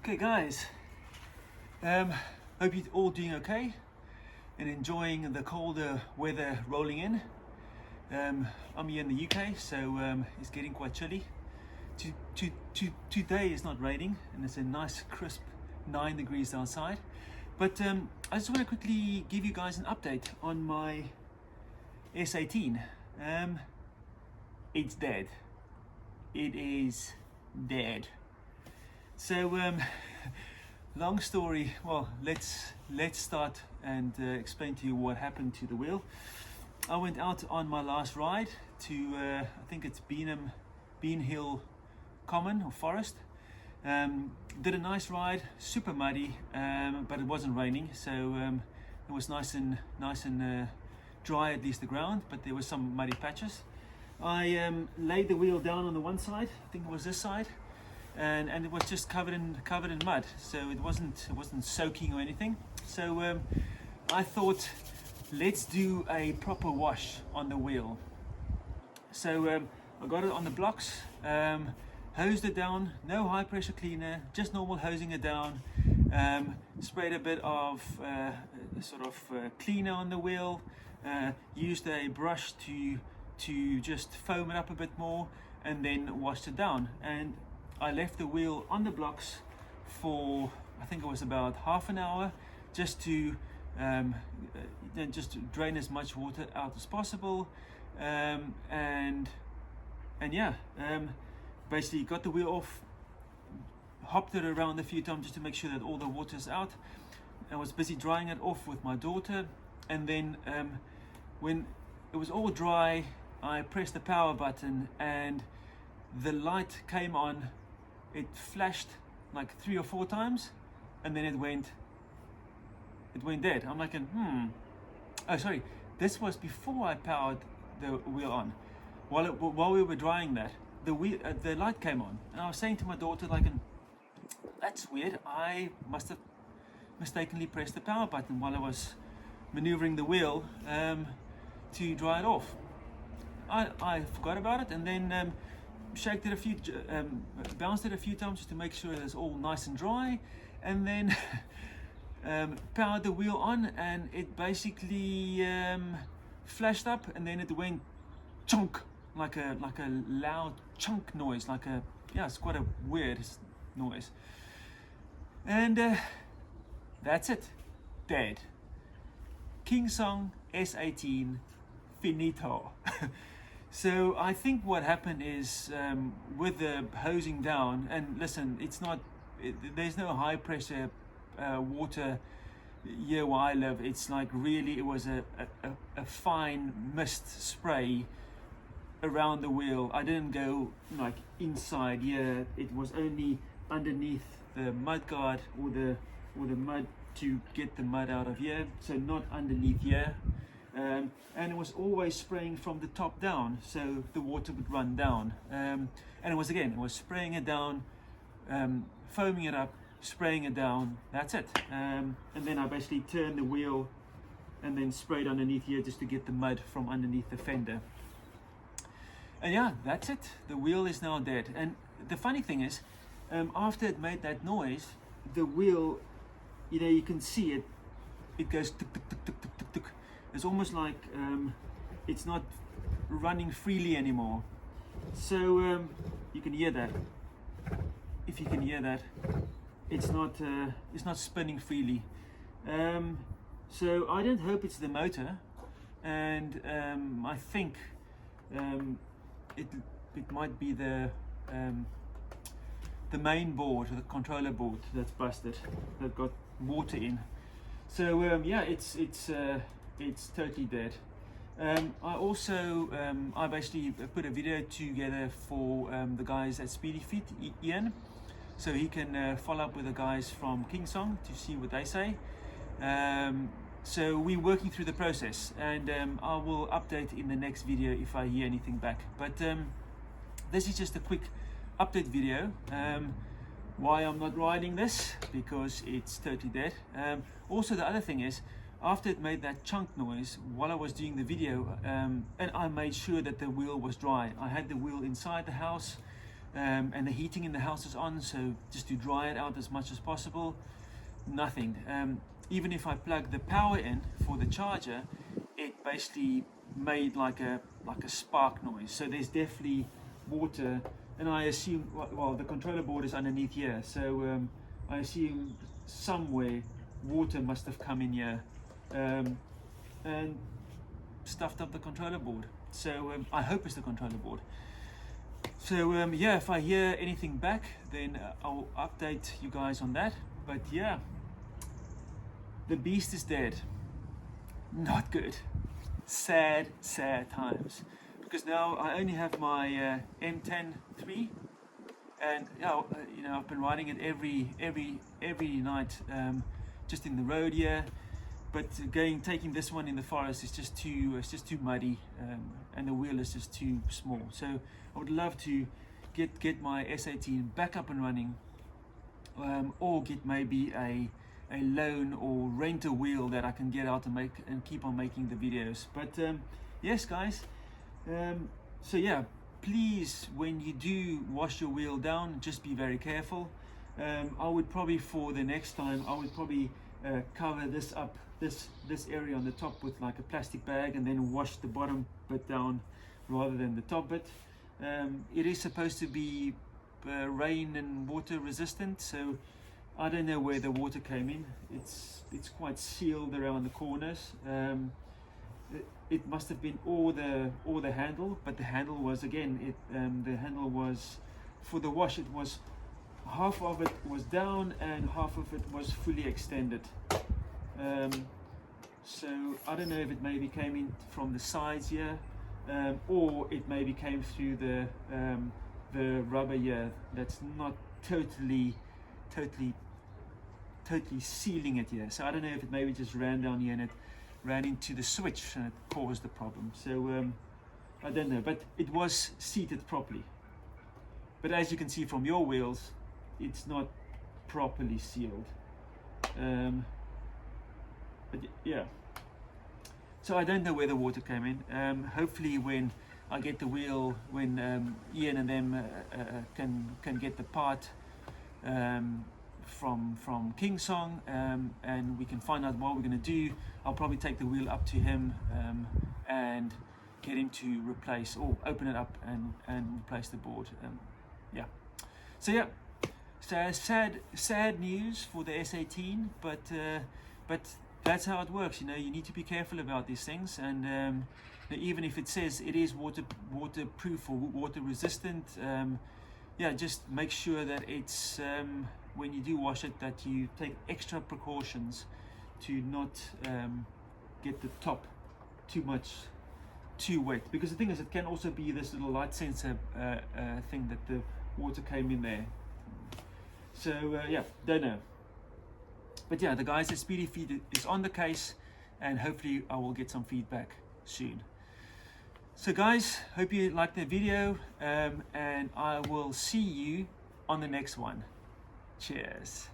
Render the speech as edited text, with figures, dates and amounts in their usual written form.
Okay guys, hope you're all doing okay and enjoying the colder weather rolling in. I'm here in the UK, so it's getting quite chilly. Today it's not raining and it's a nice crisp 9 degrees outside. But I just want to quickly give you guys an update on my S18. It's dead. It is dead. So long story, well, let's start and explain to you what happened to the wheel. I went out on my last ride to I think it's Bean Hill Common or Forest. Did a nice ride, super muddy, but it wasn't raining, so it was nice and dry, at least the ground, but there were some muddy patches. I laid the wheel down on the one side, I think it was this side, and it was just covered in mud, so it wasn't soaking or anything. So I thought, let's do a proper wash on the wheel. So I got it on the blocks, hosed it down, no high pressure cleaner, just normal hosing it down, sprayed a bit of cleaner on the wheel, used a brush to just foam it up a bit more, and then washed it down. And I left the wheel on the blocks for, I think it was about half an hour, just to drain as much water out as possible, and yeah, basically got the wheel off, hopped it around a few times just to make sure that all the water's out. I was busy drying it off with my daughter, and then when it was all dry, I pressed the power button and the light came on. It flashed like 3 or 4 times, and then it went dead. I'm like, oh sorry, this was before I powered the wheel on. While we were drying that, the light came on, and I was saying to my daughter, like, that's weird, I must have mistakenly pressed the power button while I was maneuvering the wheel to dry it off. I forgot about it, and then shaked it bounced it a few times just to make sure it's all nice and dry, and then powered the wheel on, and it basically flashed up, and then it went chunk, like a loud chunk noise, it's quite a weird noise. And that's it, dead. Kingsong KS-S18 finito. So I think what happened is, with the hosing down, and listen, there's no high pressure water here where I live. It's like, really, it was a fine mist spray around the wheel. I didn't go like inside here. It was only underneath the mud guard or the mud to get the mud out of here, so not underneath here. And it was always spraying from the top down, so the water would run down. And it was spraying it down, foaming it up, spraying it down. That's it. And then I basically turned the wheel and then sprayed underneath here just to get the mud from underneath the fender. And yeah, that's it. The wheel is now dead. And the funny thing is, after it made that noise, the wheel, you can see it. It goes tuk tuk tuk tuk tuk tuk tuk. It's almost like it's not running freely anymore. So you can hear that. If you can hear that, it's not spinning freely. So I don't hope it's the motor, and I think it might be the main board, the controller board, that's busted, that got water in. So yeah, it's totally dead. I also I basically put a video together for the guys at Speedyfeet, Ian, so he can follow up with the guys from Kingsong to see what they say. So we're working through the process, and I will update in the next video if I hear anything back. But this is just a quick update video. Why I'm not riding this, because it's totally dead. Also, the other thing is, after it made that chunk noise while I was doing the video, and I made sure that the wheel was dry. I had the wheel inside the house, and the heating in the house is on, so just to dry it out as much as possible. Nothing. Even if I plug the power in for the charger, it basically made like a spark noise. So there's definitely water, and I assume, well, the controller board is underneath here, so I assume somewhere water must have come in here and stuffed up the controller board. So I hope it's the controller board. So yeah, if I hear anything back, then I'll update you guys on that. But yeah, the beast is dead. Not good. Sad times. Because now I only have my M10-3, and you know, I've been riding it every night, just in the road here. But taking this one in the forest is just too muddy, and the wheel is just too small. So I would love to get my S18 back up and running, or get maybe a loan or rent a wheel that I can get out and keep on making the videos. But yes, guys. So yeah, please, when you do wash your wheel down, just be very careful. I would probably, for the next time, I would probably cover this up, this area on the top, with like a plastic bag, and then wash the bottom bit down rather than the top bit. It is supposed to be rain and water resistant, so I don't know where the water came in. It's quite sealed around the corners. It must have been or the handle, but the handle was, again, the handle was, for the wash, it was half of it was down and half of it was fully extended. So I don't know if it maybe came in from the sides here, or it maybe came through the rubber here that's not totally sealing it here. So I don't know if it maybe just ran down here and it ran into the switch and it caused the problem. So I don't know, but it was seated properly. But as you can see from your wheels, it's not properly sealed. But yeah, so I don't know where the water came in. Hopefully when I get the wheel, when Ian and them can get the part from Kingsong, and we can find out what we're going to do, I'll probably take the wheel up to him and get him to replace, or open it up and replace the board. Yeah, so yeah, so sad news for the S18, but that's how it works. You know, you need to be careful about these things, and even if it says it is waterproof or water resistant, yeah, just make sure that it's when you do wash it, that you take extra precautions to not get the top too wet, because the thing is, it can also be this little light sensor thing that the water came in there. So yeah, don't know. But yeah, the guys at Speedyfeet is on the case, and hopefully I will get some feedback soon. So guys, hope you liked the video, and I will see you on the next one. Cheers.